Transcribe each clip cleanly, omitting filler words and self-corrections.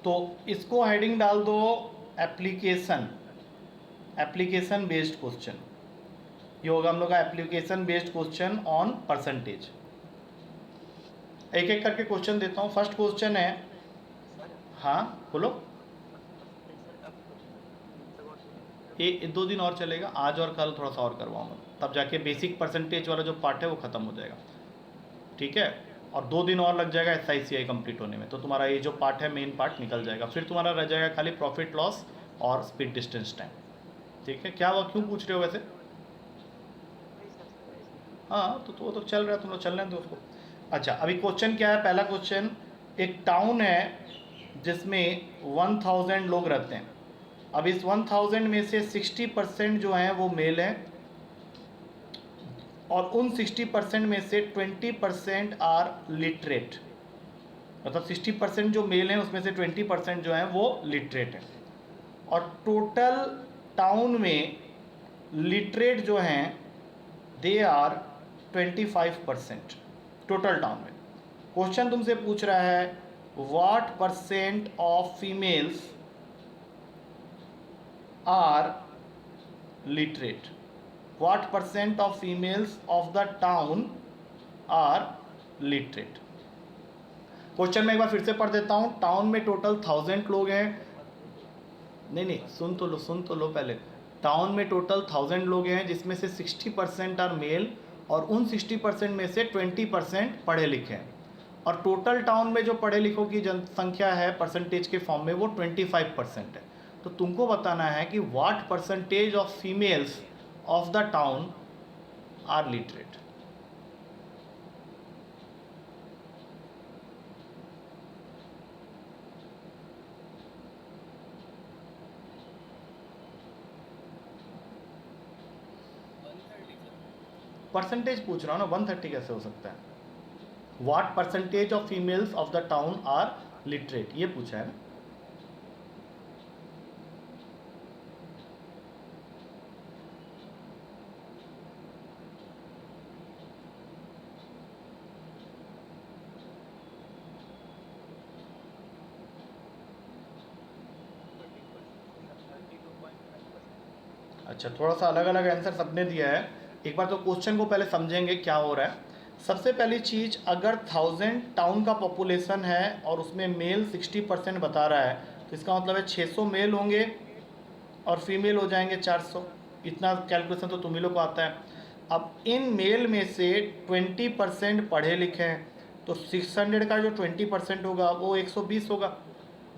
तो इसको हेडिंग डाल दो एप्लीकेशन, एप्लीकेशन बेस्ड क्वेश्चन। ये होगा हम लोग का application based question on percentage. एक एक करके क्वेश्चन देता हूँ। फर्स्ट क्वेश्चन है, सर हाँ बोलो। परसेंटेज सर कब तक और चलेगा, कब एक दो दिन और चलेगा, आज और कल थोड़ा सा और करवाऊंगा, तब जाके बेसिक तक? परसेंटेज वाला जो पार्ट है वो खत्म हो जाएगा। ठीक है, और 2 दिन और लग जाएगा SICI कंप्लीट होने में, तो तुम्हारा ये जो पार्ट है मेन पार्ट निकल जाएगा। फिर तुम्हारा रह जाएगा खाली प्रॉफिट लॉस और स्पीड डिस्टेंस टाइम। ठीक है, क्या हुआ, क्यों पूछ रहे हो वैसे? नहीं सर, सर ऐसे ही। हाँ तो वो तो चल रहा है, तुम लोग चलने दो उसको। अच्छा, अभी क्वेश्चन क्या है? पहला क्वेश्चन, एक टाउन है जिसमें 1000 लोग रहते हैं। अब इस 1000 में से 60% जो हैं वो मेल हैं, और उन 60% में से 20% आर लिटरेट। मतलब 60% जो मेल हैं उसमें से 20% जो हैं वो लिटरेट हैं। और टोटल टाउन में लिटरेट जो हैं दे आर 25%, टोटल टाउन में। क्वेश्चन तुमसे पूछ रहा है what percent of females are literate, what percent of females of the town are literate. Question में एक बार फिर से पढ़ देता हूं। टाउन में टोटल 1000 लोग हैं। One thirty. नहीं नहीं, सुन तो लो पहले। टाउन में टोटल 1000 लोग हैं जिसमें से 60% आर मेल, और उन 60% में से 20% पढ़े लिखे हैं। और टोटल टाउन में जो पढ़े लिखों की जनसंख्या है परसेंटेज के फॉर्म में वो 25% है। तो तुमको बताना है कि what percentage of females of the town are literate. Percentage पूछ रहा हूँ ना, 130 कैसे हो सकता है? What percentage of females of the town are literate, ये पूछा है ना। सर 32.5%। अच्छा, थोड़ा सा अलग अलग आंसर सबने दिया है। एक बार तो क्वेश्चन को पहले समझेंगे क्या हो रहा है। सबसे पहली चीज़, अगर 1000 टाउन का पॉपुलेशन है और उसमें मेल 60% बता रहा है, तो इसका मतलब है 600 मेल होंगे और फीमेल हो जाएंगे 400। इतना कैलकुलेशन तो तुम ही लोग को आता है। अब इन मेल में से 20% पढ़े लिखे हैं, तो 600 का जो 20% होगा वो 120 होगा।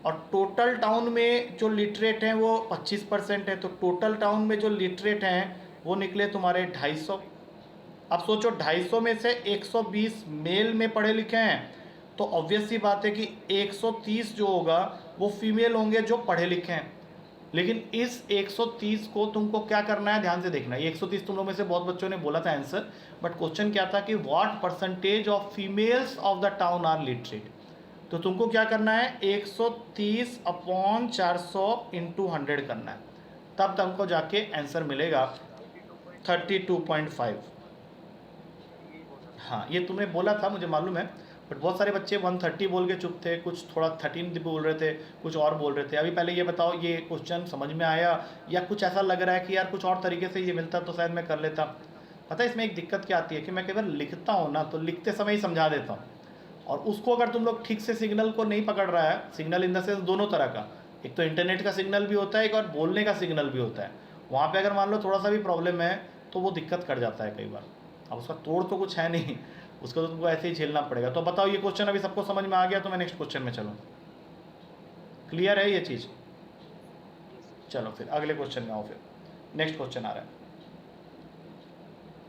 और टोटल टाउन में जो लिटरेट हैं वो 25% है, तो टोटल टाउन में जो लिटरेट हैं वो निकले तुम्हारे 250। अब सोचो 250 में से 120 मेल में पढ़े लिखे हैं, तो ऑब्वियस सी बात है कि 130 जो होगा वो फीमेल होंगे जो पढ़े लिखे हैं। लेकिन इस 130 को तुमको क्या करना है, ध्यान से देखना। ये 130 तुम लोग में से बहुत बच्चों ने बोला था आंसर, बट क्वेश्चन क्या था कि what percentage of females of the town are literate. तो तुमको क्या करना है, 130 अपॉन 400 इंटू 100 करना है, तब तुमको जाके आंसर मिलेगा 32.5। सर यही बोला था हाँ, मैंने। ये तुमने बोला था, मुझे मालूम है। बट बहुत सारे बच्चे 130 बोल के चुप थे, कुछ थोड़ा 13 बोल रहे थे, कुछ और बोल रहे थे। अभी पहले ये बताओ, ये क्वेश्चन समझ में आया, या कुछ ऐसा लग रहा है कि यार कुछ और तरीके से ये मिलता तो शायद मैं कर लेता? पता है इसमें एक दिक्कत क्या आती है कि मैं कई बार लिखता हूँ ना, तो लिखते समय ही समझा देता हूँ, और उसको अगर तुम लोग ठीक से सिग्नल को नहीं पकड़ रहा है, सिग्नल इन द सेंस दोनों तरह का, एक तो इंटरनेट का सिग्नल भी होता है, एक और बोलने का सिग्नल भी होता है। वहाँ पे अगर मान लो थोड़ा सा भी प्रॉब्लम है तो वो दिक्कत कर जाता है कई बार। अब उसका तोड़ तो कुछ है नहीं, उसको तो तुमको ऐसे ही झेलना पड़ेगा। तो बताओ, ये क्वेश्चन अभी सबको समझ में आ गया? तो मैं नेक्स्ट क्वेश्चन में चलूँ, क्लियर है ये चीज़? Yes sir. चलो फिर अगले क्वेश्चन में आओ। फिर नेक्स्ट क्वेश्चन आ रहा है,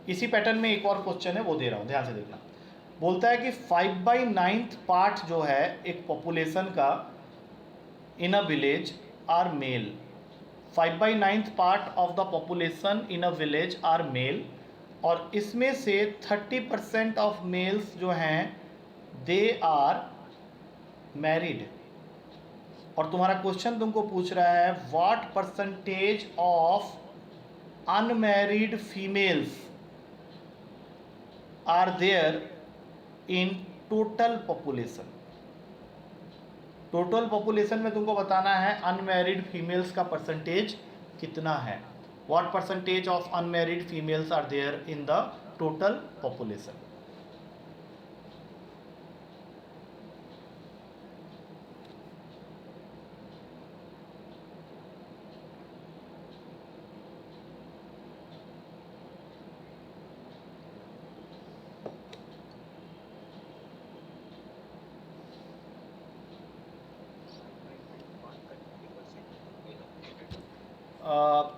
इसी पैटर्न में एक और क्वेश्चन है, वो दे रहा हूँ, ध्यान से देखना। बोलता है कि 5/9 पार्ट जो है एक पॉपुलेशन का in a village are male, 5/9 part of the population in a village are male, और इसमें से 30% ऑफ मेल्स जो हैं दे आर मैरिड। और तुम्हारा क्वेश्चन तुमको पूछ रहा है what percentage of unmarried females are there in total population. Total population में तुमको बताना है अनमैरिड फीमेल्स का परसेंटेज कितना है. What percentage of unmarried females are there in the total population.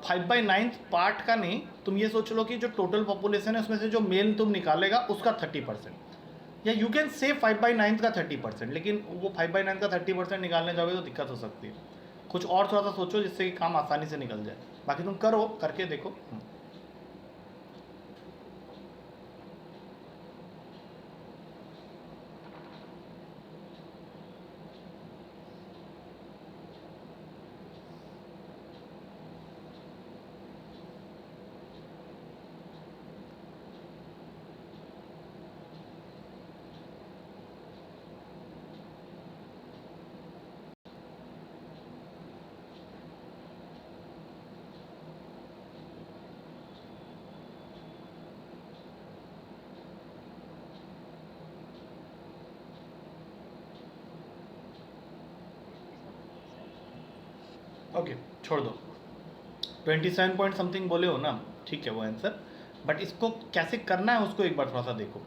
5/9 part का नहीं, तुम ये सोच लो कि जो टोटल पॉपुलेशन है उसमें से जो मेल तुम निकालेगा उसका 30%, या यू कैन से 5/9 का 30%, लेकिन वो 5/9 का 30% निकालने जाओगे तो दिक्कत हो सकती है. कुछ और थोड़ा सा सोचो जिससे कि काम आसानी से निकल जाए. बाकी तुम करो, करके देखो. ओके, छोड़ दो. 27 पॉइंट समथिंग बोले हो ना, ठीक है वो आंसर. बट इसको कैसे करना है उसको एक बार थोड़ा सा देखो.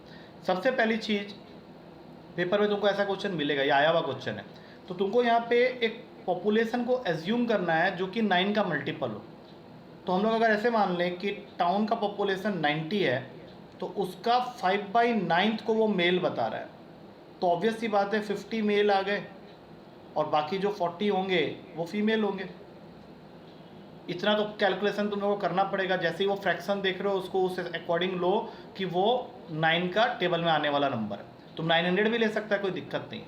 सबसे पहली चीज़, पेपर में तुमको ऐसा क्वेश्चन मिलेगा, ये आया हुआ क्वेश्चन है, तो तुमको यहाँ पे एक पॉपुलेशन को एज्यूम करना है जो कि 9 का मल्टीपल हो. तो हम लोग अगर ऐसे मान लें कि टाउन का पॉपुलेशन 90 है, तो उसका 5/9 को वो मेल बता रहा है, तो ऑब्वियस सी बात है 50 मेल आ गए और बाकी जो 40 होंगे वो फीमेल होंगे. इतना तो कैलकुलेशन तुम लोगों को करना पड़ेगा. जैसे ही वो फ्रैक्शन देख रहे हो उसको उस अकॉर्डिंग लो कि वो 9 का टेबल में आने वाला नंबर है. तुम 900 भी ले सकता है, कोई दिक्कत नहीं.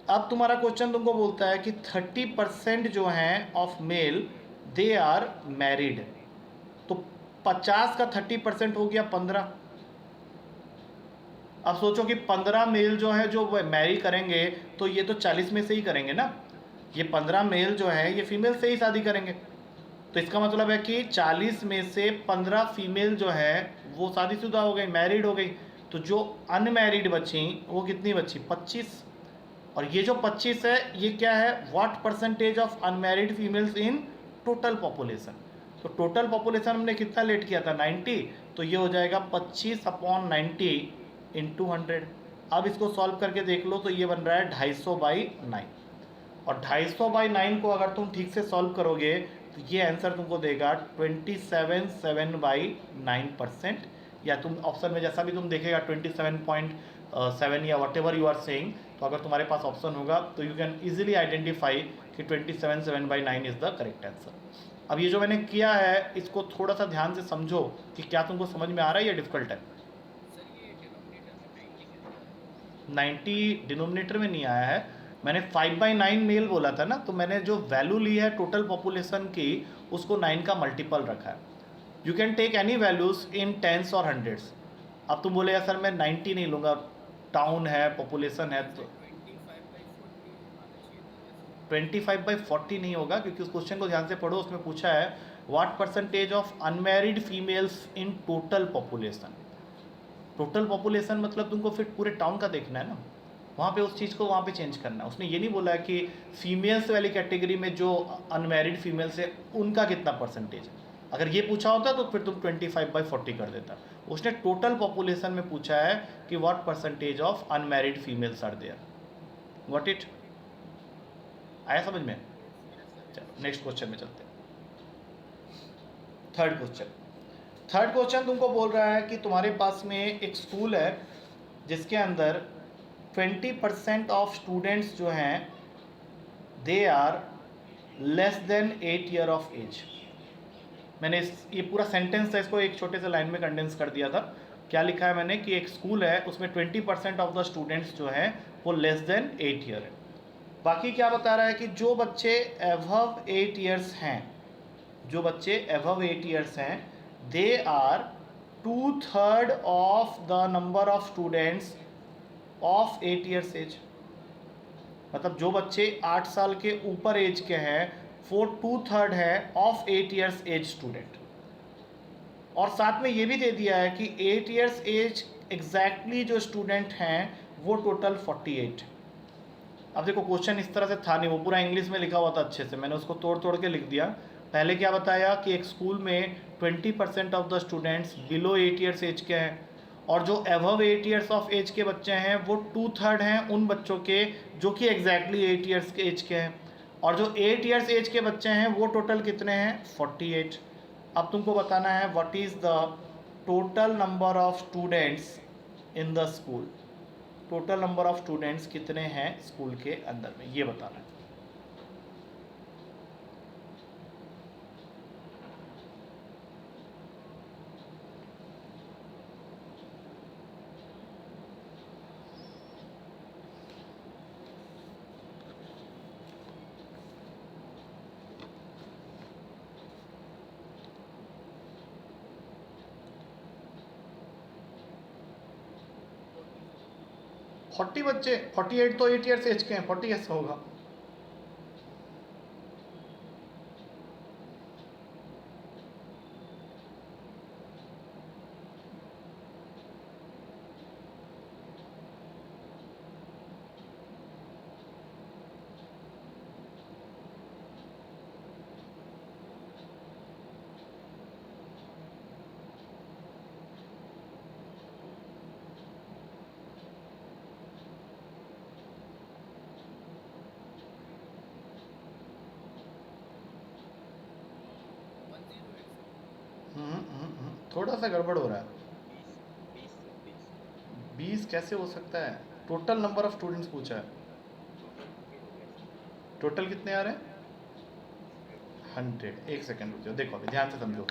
अब तुम्हारा क्वेश्चन तुमको बोलता है कि 30% जो हैं of male they are married. तो 50 का 30% हो गया 15. अब सोचो कि 15 मेल जो है जो मैरी करेंगे तो ये तो 40 में से ही करेंगे ना. ये 15 मेल जो है ये फीमेल से ही शादी करेंगे. तो इसका मतलब है कि 40 में से 15 फीमेल जो है वो शादीशुदा हो गई, मैरिड हो गई. तो जो अनमैरिड बची वो कितनी बची? 25. और ये जो 25 है ये क्या है? What percentage of unmarried females in total population. तो टोटल पॉपुलेशन हमने कितना लेट किया था? 90. तो ये हो जाएगा 25/90 इंटू 100. अब इसको सॉल्व करके देख लो तो ये बन रहा है 250/9. और 250/9 को अगर तुम ठीक से सॉल्व करोगे तो ये आंसर तुमको देगा 27.7/9%. या तुम ऑप्शन में जैसा भी तुम देखेगा 27.7 या whatever you are saying, तो अगर तुम्हारे पास ऑप्शन होगा तो यू कैन ईजिली आइडेंटिफाई कि 27.7/9 इज़ द करेक्ट आंसर. अब ये जो मैंने किया है इसको थोड़ा सा ध्यान से समझो कि क्या तुमको समझ में आ रहा है या डिफ़िकल्ट है. 90 डिनोमिनेटर में नहीं आया है. मैंने 5/9 मेल बोला था ना, तो मैंने जो वैल्यू ली है टोटल पॉपुलेशन की उसको 9 का मल्टीपल रखा है. You can take any values in tens और हंड्रेड्स. अब तुम बोलेगा सर मैं 90 नहीं लूँगा, टाउन है, पॉपुलेशन है, तो 25/40 नहीं होगा, क्योंकि उस क्वेश्चन को ध्यान से पढ़ो. उसमें पूछा है what percentage of unmarried females in total population. Total population मतलब तुमको फिर पूरे टाउन का देखना है ना, वहाँ पे उस चीज़ को वहाँ पे चेंज करना है. उसने ये नहीं बोला है कि फीमेल्स वाली कैटेगरी में जो अनमैरिड फीमेल्स है उनका कितना परसेंटेज है. अगर ये पूछा होता तो फिर तुम 25/40 कर देता. उसने टोटल पॉपुलेशन में पूछा है कि what percentage of unmarried females are there. What it आया समझ में? चलो नेक्स्ट क्वेश्चन में चलते हैं. थर्ड क्वेश्चन तुमको बोल रहा है कि तुम्हारे पास में एक स्कूल है जिसके अंदर 20% ऑफ स्टूडेंट्स जो हैं they are less than 8 year of age. मैंने ये पूरा सेंटेंस था, इसको एक छोटे से लाइन में कंडेंस कर दिया था. क्या लिखा है मैंने कि एक स्कूल है उसमें 20% ऑफ द स्टूडेंट्स जो हैं वो लेस देन 8 ईयर है. बाकी क्या बता रहा है कि जो बच्चे एबव 8 ईयर्स हैं, जो बच्चे एबव 8 ईयर्स हैं they are 2/3 of the number of students of 8 years age. मतलब जो बच्चे 8 साल के ऊपर एज के हैं वो 2/3 है ऑफ 8 ईयर्स एज स्टूडेंट। और साथ में ये भी दे दिया है कि 8 ईयर्स एज एग्जैक्टली जो स्टूडेंट हैं वो टोटल 48। अब देखो क्वेश्चन इस तरह से था नहीं, वो पूरा इंग्लिश में लिखा हुआ था अच्छे से, मैंने उसको तोड़ तोड़ के लिख दिया। पहले क्या बताया कि एक स्कूल में 20% of the students below 8 years age के हैं, और जो अबव 8 ईयर्स ऑफ एज के बच्चे हैं वो 2/3 हैं उन बच्चों के जो कि एग्जैक्टली 8 ईयर्स के एज के हैं, और जो 8 ईयर्स एज के बच्चे हैं वो टोटल कितने हैं 48। अब तुमको बताना है what is the total number of students in the school. Total number of students कितने हैं स्कूल के अंदर में, ये बताना है। फोर्टी बच्चे, 48 तो 8 ईयर्स एज के हैं, 40 कैसे होगा। थोड़ा सा गड़बड़ हो रहा है। 20 कैसे हो सकता है, टोटल नंबर ऑफ स्टूडेंट्स पूछा है, टोटल कितने आ रहे हैं 100। एक सेकंड रुक जाओ, देखो अभी ध्यान से समझो।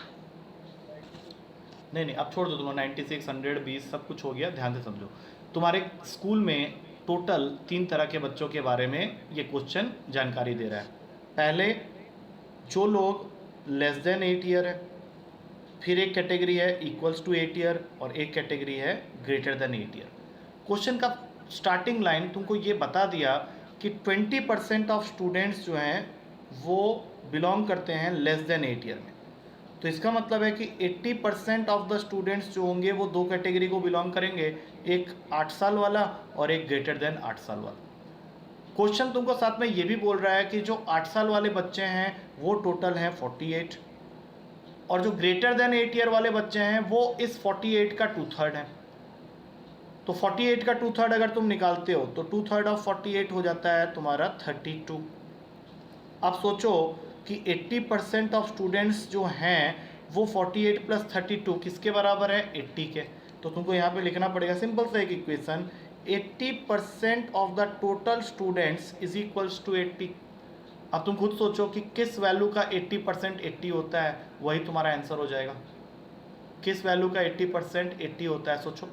नहीं अब छोड़ दो, तुम्हारा 96 100 20 सब कुछ हो गया, ध्यान से समझो। तुम्हारे स्कूल में टोटल 3 तरह के बच्चों के बारे में ये क्वेश्चन जानकारी दे रहा है। पहले जो लोग लेस देन 8 ईयर है, फिर एक कैटेगरी है इक्वल्स टू 8 ईयर, और एक कैटेगरी है ग्रेटर देन 8 ईयर। क्वेश्चन का स्टार्टिंग लाइन तुमको ये बता दिया कि 20% ऑफ स्टूडेंट्स जो हैं वो बिलोंग करते हैं लेस देन 8 ईयर में। तो इसका मतलब है कि 80% ऑफ द स्टूडेंट्स जो होंगे वो 2 कैटेगरी को बिलोंग करेंगे, एक 8 साल वाला और एक ग्रेटर देन 8 साल वाला। क्वेश्चन तुमको साथ में ये भी बोल रहा है कि जो 8 साल वाले बच्चे हैं वो टोटल हैं 48, और जो ग्रेटर देन 8 ईयर वाले बच्चे हैं वो इस 48 का 2/3 है। तो 48 का 2/3 अगर तुम निकालते हो तो 2/3 ऑफ 48 हो जाता है तुम्हारा 32। अब सोचो कि 80% ऑफ स्टूडेंट्स जो हैं वो 48 प्लस 32 किसके बराबर है 80 के। तो तुमको यहाँ पे लिखना पड़ेगा सिंपल सा एक equation, 80% of the total students is equals to 80। अब तुम खुद सोचो कि किस वैल्यू का 80% 80 होता है, वही तुम्हारा आंसर हो जाएगा। किस वैल्यू का 80% 80 होता है सोचो,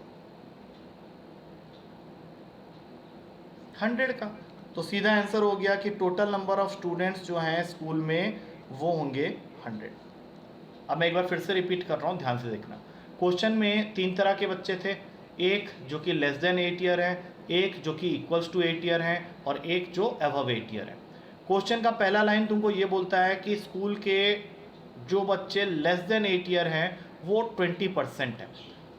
100 का। तो सीधा आंसर हो गया कि टोटल नंबर ऑफ स्टूडेंट्स जो हैं स्कूल में वो होंगे 100। अब मैं एक बार फिर से रिपीट कर रहा हूँ, ध्यान से देखना। क्वेश्चन में 3 तरह के बच्चे थे, एक जो कि लेस देन 8 ईयर है, एक जो कि इक्वल्स टू 8 ईयर है, और एक जो अबव 8 ईयर है। क्वेश्चन का पहला लाइन तुमको ये बोलता है कि स्कूल के जो बच्चे लेस देन 8 ईयर हैं वो 20% है।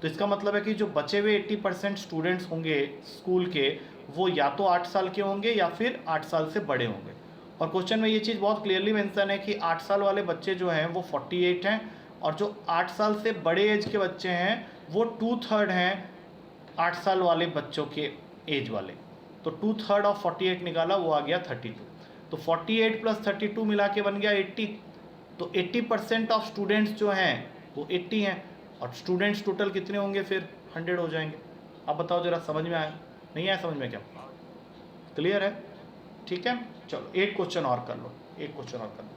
तो इसका मतलब है कि जो बचे हुए 80% स्टूडेंट्स होंगे स्कूल के वो या तो 8 साल के होंगे या फिर 8 साल से बड़े होंगे। और क्वेश्चन में ये चीज़ बहुत क्लियरली मेंशन है कि 8 साल वाले बच्चे जो हैं वो 48 हैं, और जो 8 साल से बड़े एज के बच्चे हैं वो 2/3 हैं 8 साल वाले बच्चों के एज वाले। तो 2/3 ऑफ 48 निकाला, वो आ गया 32। तो 48 प्लस 32 मिला के बन गया 80। तो 80% ऑफ स्टूडेंट्स जो हैं वो 80 हैं, और स्टूडेंट्स टोटल कितने होंगे फिर 100 हो जाएंगे। अब बताओ जरा, समझ में आया नहीं आया, समझ में क्या क्लियर है? ठीक है, चलो एक क्वेश्चन और कर लो, एक क्वेश्चन और कर लो।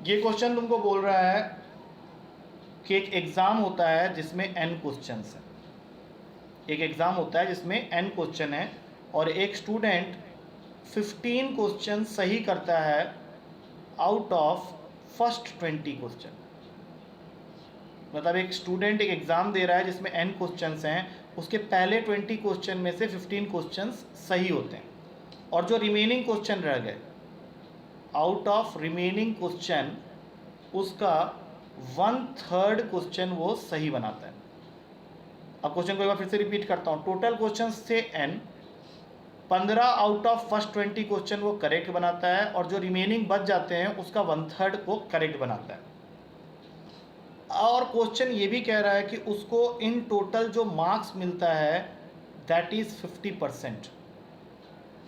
ये क्वेश्चन तुमको बोल रहा है कि एक एग्जाम होता है जिसमें n क्वेश्चंस है, एक एग्जाम होता है जिसमें n क्वेश्चन है, और एक स्टूडेंट 15 क्वेश्चन सही करता है आउट ऑफ फर्स्ट 20 क्वेश्चन। मतलब एक स्टूडेंट एक एग्ज़ाम दे रहा है जिसमें n क्वेश्चंस हैं, उसके पहले 20 क्वेश्चन में से 15 क्वेश्चंस सही होते हैं, और जो रिमेनिंग क्वेश्चन रह गए, आउट ऑफ रिमेनिंग क्वेश्चन उसका 1/3 क्वेश्चन वो सही बनाता है। अब क्वेश्चन को एक बार फिर से रिपीट करता हूँ। टोटल क्वेश्चन थे n, 15 out of first 20 question वो करेक्ट बनाता है, और जो रिमेनिंग बच जाते हैं उसका 1/3 को करेक्ट बनाता है। और क्वेश्चन ये भी कह रहा है कि उसको इन टोटल जो मार्क्स मिलता है दैट इज़ 50%,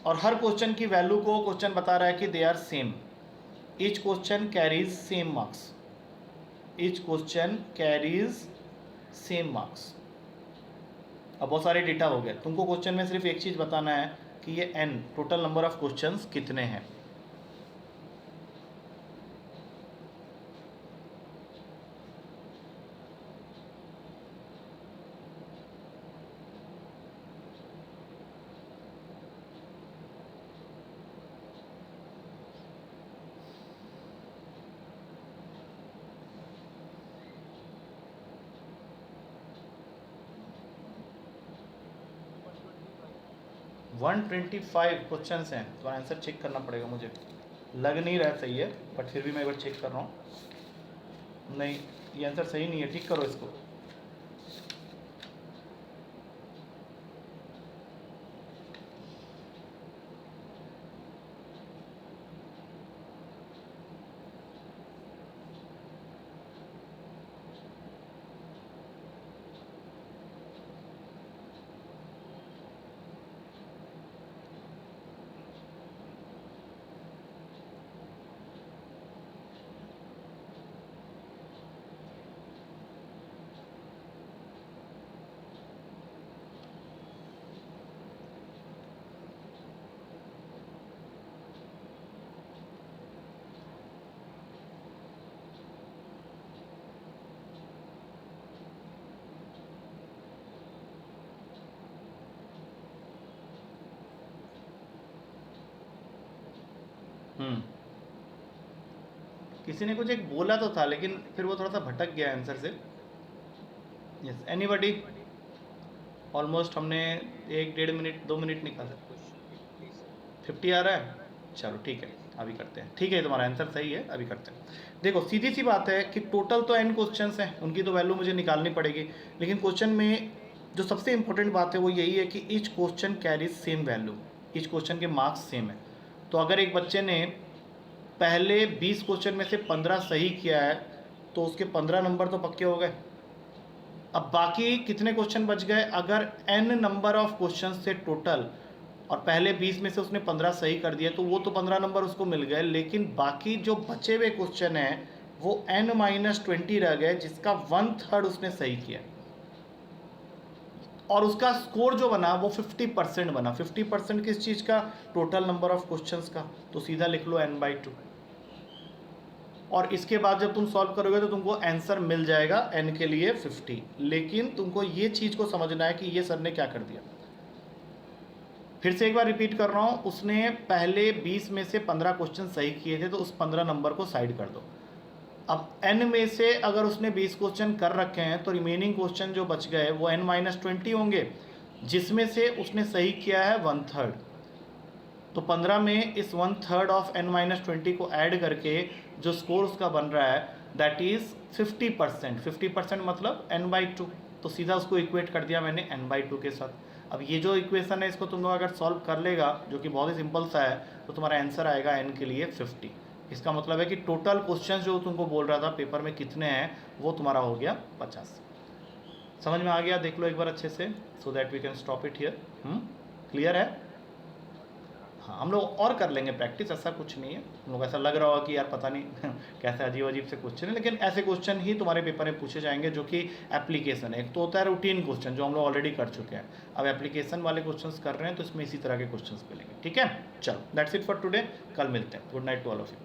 और हर क्वेश्चन की वैल्यू को क्वेश्चन बता रहा है कि they are same, each question carries same marks, each question carries same marks. अब बहुत सारे डेटा हो गए, तुमको क्वेश्चन में सिर्फ एक चीज़ बताना है कि ये n total number of questions कितने हैं। वन 125 क्वेश्चन हैं, तो आंसर चेक करना पड़ेगा, मुझे लग नहीं रहा सही है, बट फिर भी मैं एक बार चेक कर रहा हूँ। नहीं, ये आंसर सही नहीं है, ठीक करो इसको। किसी ने कुछ एक बोला तो था, लेकिन फिर वो थोड़ा सा भटक गया आंसर से। Yes, anybody? ऑलमोस्ट हमने 1-1.5 मिनट 2 मिनट निकाला। क्वेश्चन 50 आ रहा है, चलो ठीक है, अभी करते हैं। ठीक है, तुम्हारा आंसर सही है, अभी करते हैं। देखो सीधी सी बात है कि टोटल तो n क्वेश्चंस हैं, उनकी तो वैल्यू मुझे निकालनी पड़ेगी, लेकिन क्वेश्चन में जो सबसे इंपॉर्टेंट बात है वो यही है कि each question carries same value, each question के मार्क्स सेम है। तो अगर एक बच्चे ने पहले 20 क्वेश्चन में से 15 सही किया है तो उसके 15 नंबर तो पक्के हो गए। अब बाकी कितने क्वेश्चन बच गए? अगर n नंबर ऑफ क्वेश्चन से टोटल, और पहले 20 में से उसने 15 सही कर दिया, तो वो तो 15 नंबर उसको मिल गए, लेकिन बाकी जो बचे हुए क्वेश्चन हैं वो n-20 रह गए, जिसका 1/3 उसने सही किया, और उसका स्कोर जो बना वो 50% बना। 50% किस चीज़ का? टोटल नंबर ऑफ क्वेश्चंस का। तो सीधा लिख लो n/2, और इसके बाद जब तुम सॉल्व करोगे तो तुमको आंसर मिल जाएगा n के लिए 50। लेकिन तुमको ये चीज़ को समझना है कि ये सर ने क्या कर दिया। फिर से एक बार रिपीट कर रहा हूँ, उसने पहले 20 में से 15 क्वेश्चन सही किए थे, तो उस 15 नंबर को साइड कर दो। अब n में से अगर उसने 20 क्वेश्चन कर रखे हैं तो रिमेनिंग क्वेश्चन जो बच गए वो n-20 होंगे, जिसमें से उसने सही किया है 1/3। तो 15 में इस 1/3 ऑफ n-20 को ऐड करके जो स्कोर उसका बन रहा है दैट इज़ 50%। 50% मतलब n/2, तो सीधा उसको इक्वेट कर दिया मैंने n/2 के साथ। अब ये जो इक्वेशन है इसको तुम लोग अगर सॉल्व कर लेगा, जो कि बहुत ही सिंपल सा है, तो तुम्हारा आंसर आएगा n के लिए 50। इसका मतलब है कि टोटल क्वेश्चन जो तुमको बोल रहा था पेपर में कितने हैं, वो तुम्हारा हो गया 50। समझ में आ गया? देख लो एक बार अच्छे से, so that we can stop it here. Clear है? हाँ, हम लोग और कर लेंगे प्रैक्टिस, ऐसा कुछ नहीं है। हम लोग ऐसा लग रहा होगा कि यार पता नहीं कैसे अजीब अजीब से क्वेश्चन है, लेकिन ऐसे क्वेश्चन ही तुम्हारे पेपर में पूछे जाएंगे जो कि एप्लीकेशन है। एक तो होता है रूटीन क्वेश्चन जो हम लोग ऑलरेडी कर चुके हैं, अब एप्लीकेशन वाले क्वेश्चंस कर रहे हैं, तो इसमें इसी तरह के क्वेश्चंस मिलेंगे। ठीक है, चलो दैट्स इट फॉर टुडे, कल मिलते हैं। Good night to all of you.